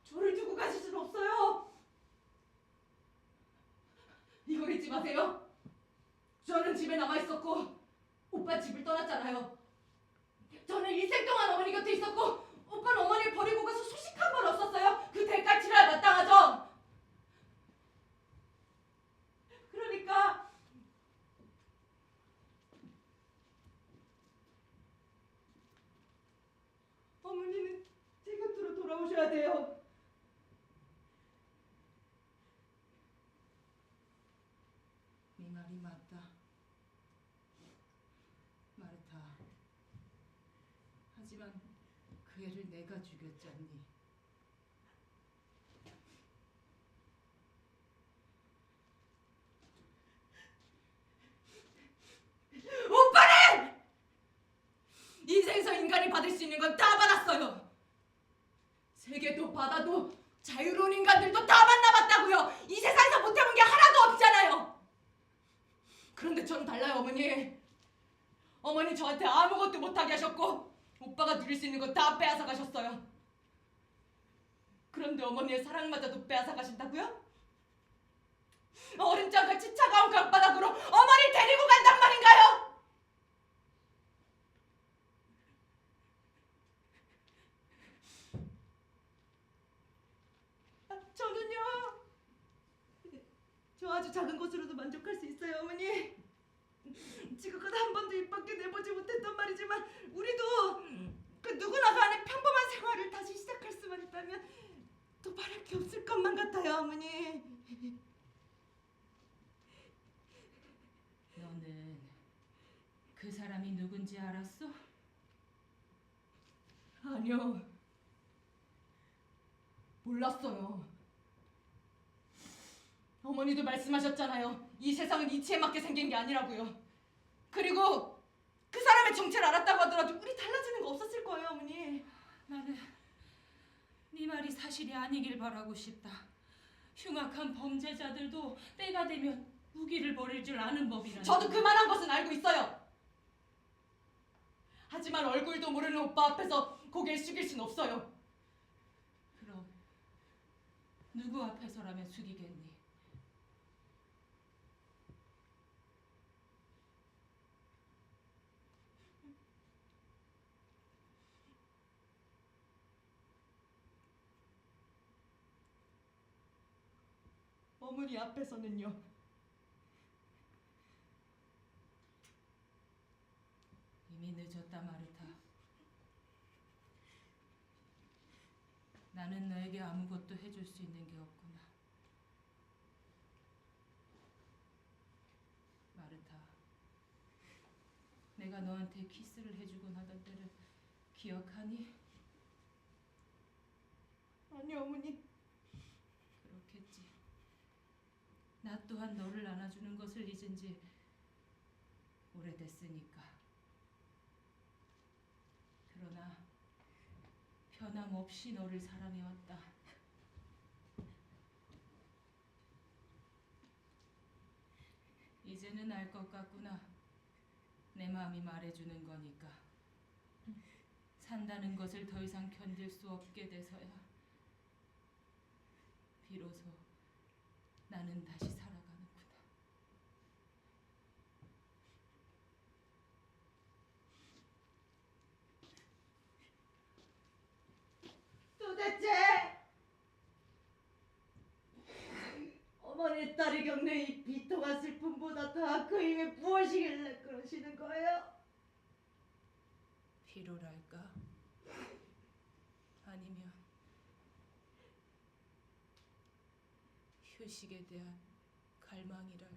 저를 두고 가실 수는 없어요. 이걸 잊지 마세요. 저는 집에 남아 있었고 오빠 집을 떠났잖아요. 저는 일생 동안 어머니 곁에 있었고 오빠는 어머니를 버리고 가서 소식 한 번 없었어요. 그 대가 치러야 마땅하죠. 그러니까 어머니는 제 곁으로 돌아오셔야 돼요. 네 말이 맞다 마르타. 하지만 그 애를 내가 죽였잖니. 오빠는 인생에서 인간이 받을 수 있는 건 다 받았어요. 세계도 바다도 자유로운 인간들도 다 만나봤다고요. 이 세상에서 못 해본 게 하나도 없잖아요. 그런데 전 달라요, 어머니. 어머니 저한테 아무것도 못하게 하셨고 오빠가 누릴 수 있는 거 다 빼앗아 가셨어요. 그런데 어머니의 사랑마저도 빼앗아 가신다고요? 얼음장같이 차가운 강바닥으로 어머니를 데리고 간단 말인가요? 저는요, 저 아주 작은 것으로도 만족할 수 있어요, 어머니. 지금껏 한 번도 입 밖에 내보지 못했단 말이지만 우리도 그 누구나 간의 평범한 생활을 다시 시작할 수만 있다면 또 바랄 게 없을 것만 같아요, 어머니. 너는 그 사람이 누군지 알았어? 아니요, 몰랐어요. 어머니도 말씀하셨잖아요. 이 세상은 이치에 맞게 생긴 게 아니라고요. 그리고 그 사람의 정체를 알았다고 하더라도 우리 달라지는 거 없었을 거예요, 어머니. 나는 네 말이 사실이 아니길 바라고 싶다. 흉악한 범죄자들도 때가 되면 무기를 버릴 줄 아는 법이라는. 저도 그만한 것은 알고 있어요. 하지만 얼굴도 모르는 오빠 앞에서 고개를 숙일 순 없어요. 그럼 누구 앞에서라면 숙이겠니? 어머니 앞에서는요. 이미 늦었다 마르타. 나는 너에게 아무것도 해줄 수 있는 게 없구나. 마르타, 내가 너한테 키스를 해주곤 하던 때를 기억하니? 아니요, 어머니. 그렇겠지. 나 또한 너를 안아주는 것을 잊은 지 오래됐으니까. 그러나 변함없이 너를 사랑해왔다. 이제는 알 것 같구나. 내 마음이 말해주는 거니까. 산다는 것을 더 이상 견딜 수 없게 돼서야 비로소 나는 다시 살아가는구나. 도대체 어머니 딸이 겪는 이 비통한 슬픔보다 더한 그 힘이 무엇이길래 그러시는 거예요? 피로랄까? 아니면 휴식에 대한 갈망이랄까?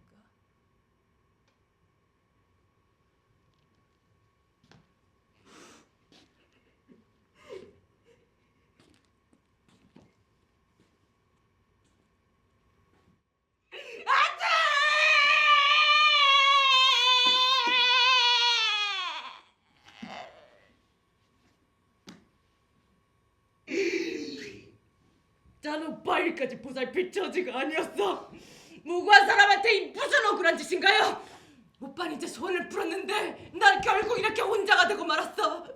난 오빠 일까지 보살필 처지가 아니었어. 무고한 사람한테 이 무슨 억울한 짓인가요? 오빠는 이제 소원을 풀었는데 난 결국 이렇게 혼자가 되고 말았어.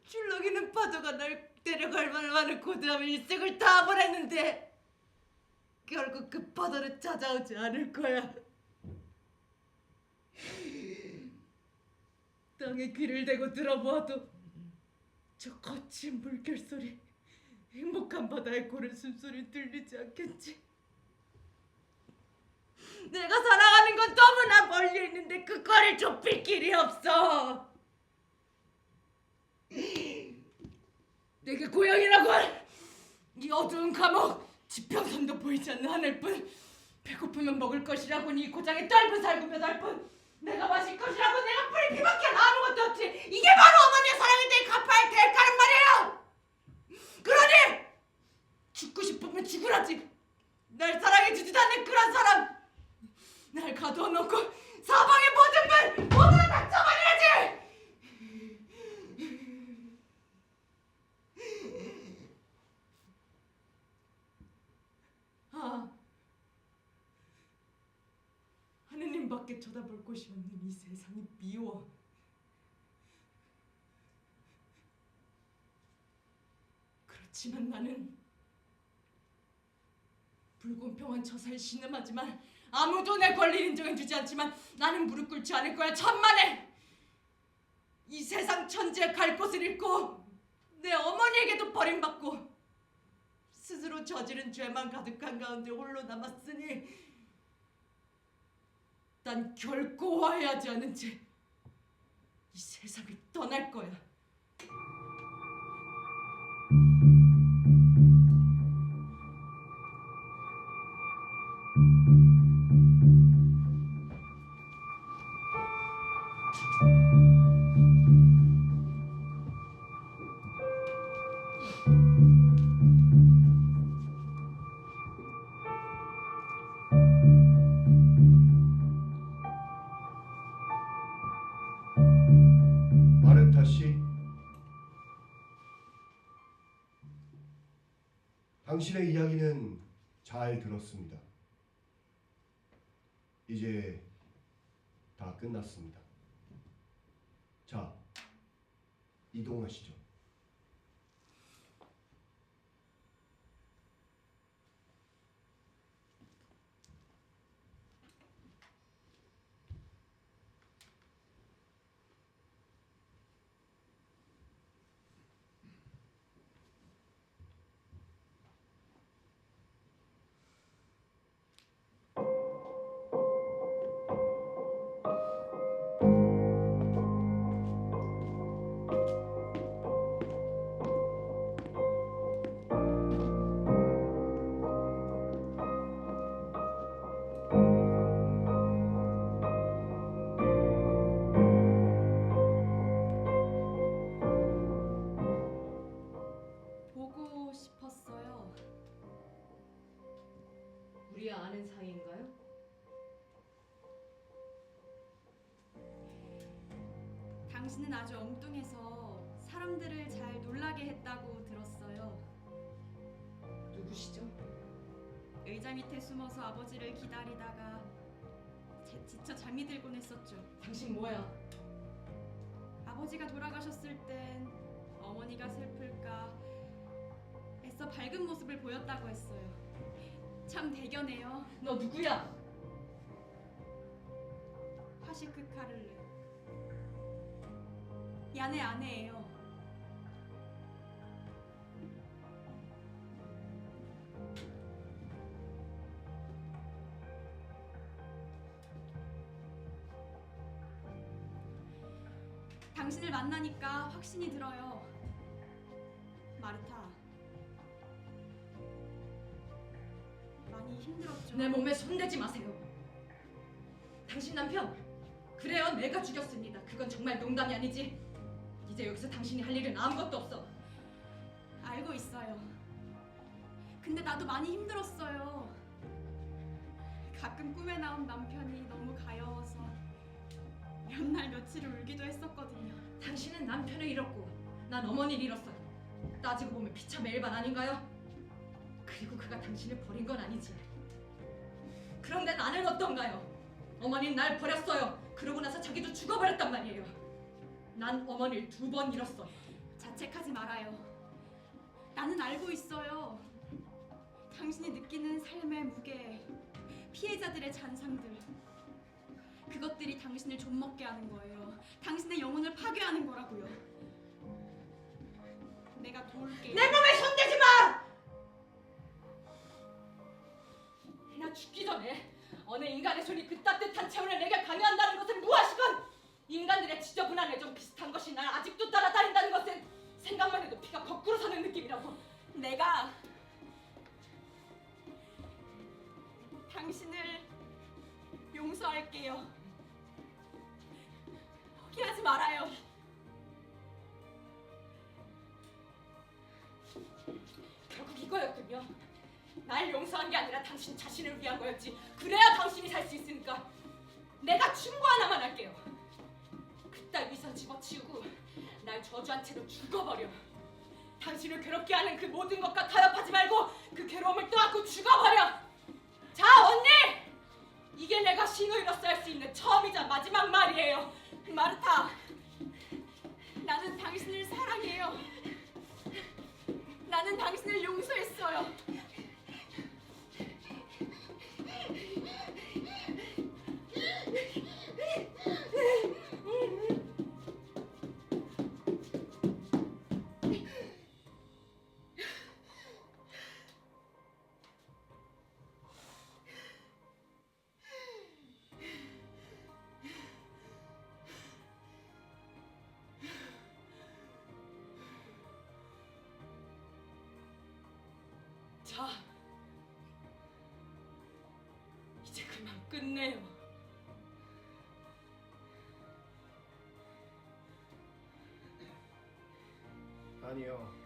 출렁이는 파도가 날 데려갈 만한 고대함 일생을 다 보냈는데 결국 그 파도는 찾아오지 않을 거야. 땅에 귀를 대고 들어보아도 저 거친 물결 소리, 행복한 바다의 고른 숨소리 들리지 않겠지. 내가 사랑하는 건 너무나 멀리 있는데 그 거리를 좁힐 길이 없어. 내게 고향이라곤 이 어두운 감옥, 지평선도 보이지 않는 하늘뿐, 배고프면 먹을 것이라곤 이 고장의 떫은 살구 몇 알뿐, 내가 마실 것이라곤 내가 뿌리 피밖에 아무것도 없지. 이게 바로 어머니의 사랑에 대해 갚아야 할 대가란 말이에요. 그러니 죽고 싶으면 죽으라지. 날 사랑해주지도 않는 그런 사람, 날 가둬놓고 사방의 모든 문 모두 다 닫혀버려야지. 하느님밖에 쳐다볼 곳이 없는 이 세상이 미워. 그렇지만 나는 불공평한 처사에 신음하지만 아무도 내 권리를 인정해주지 않지만 나는 무릎 꿇지 않을 거야. 천만에 이 세상 천지에 갈 곳을 잃고 내 어머니에게도 버림받고 스스로 저지른 죄만 가득한 가운데 홀로 남았으니 난 결코 화해하지 않은 채 이 세상을 떠날 거야. 마르타 씨, 당신의 이야기는 잘 들었습니다. 이제 다 끝났습니다. 자, 이동하시죠. 보고 싶었어요. 우리 아는 사이인가요? 당신은 아주 엉뚱해서 사람들을 잘 놀라게 했다고 들었어요. 누구시죠? 의자 밑에 숨어서 아버지를 기다리다가 지쳐 잠이 들곤 했었죠. 당신 뭐야? 아버지가 돌아가셨을 땐 어머니가 슬플까 애써 밝은 모습을 보였다고 했어요. 참 대견해요. 너 누구야? 파시크 카를레. 야네 아내예요. 당신을 만나니까 확신이 들어요. 마르타. 많이 힘들었죠. 내 몸에 손대지 마세요. 당신 남편, 그래요, 내가 죽였습니다. 그건 정말 농담이 아니지. 이제 여기서 당신이 할 일은 아무것도 없어. 알고 있어요. 근데 나도 많이 힘들었어요. 가끔 꿈에 나온 남편이 너무 가여워서 몇 날 며칠을 울기도 했었거든요. 당신은 남편을 잃었고 난 어머니를 잃었어요. 따지고 보면 비참의 일반 아닌가요? 그리고 그가 당신을 버린 건 아니지. 그런데 나는 어떤가요? 어머니는 날 버렸어요. 그러고 나서 자기도 죽어버렸단 말이에요. 난 어머니를 2번 잃었어. 자책하지 말아요. 나는 알고 있어요. 당신이 느끼는 삶의 무게, 피해자들의 잔상들, 그것들이 당신을 좀먹게 하는 거예요. 당신의 영혼을 파괴하는 거라고요. 내가 도울게요. 내 몸에 손대지 마! 나 죽기 전에 어느 인간의 손이 그 따뜻한 체온을 내게 강요한다는 것은 무엇이건 인간들의 지저분한 애정 비슷한 것이 날 아직도 따라다닌다는 것은 생각만 해도 피가 거꾸로 서는 느낌이라고. 내가 당신을 용서할게요. 포기하지 말아요. 결국 이거였군요. 날 용서한 게 아니라 당신 자신을 위한 거였지. 그래야 당신이 살 수 있으니까. 내가 충고 하나만 할게요. 그딸 위선 집어치우고 날 저주한 채로 죽어버려. 당신을 괴롭게 하는 그 모든 것과 타협하지 말고 그 괴로움을 떠안고 죽어버려. 자, 언니! 이게 내가 신우이로서 할 수 있는 처음이자 마지막 말이에요. 마르타, 나는 당신을 사랑해요. 나는 당신을 용서했어요. 자, 이제 그만 끝내요. 아니요.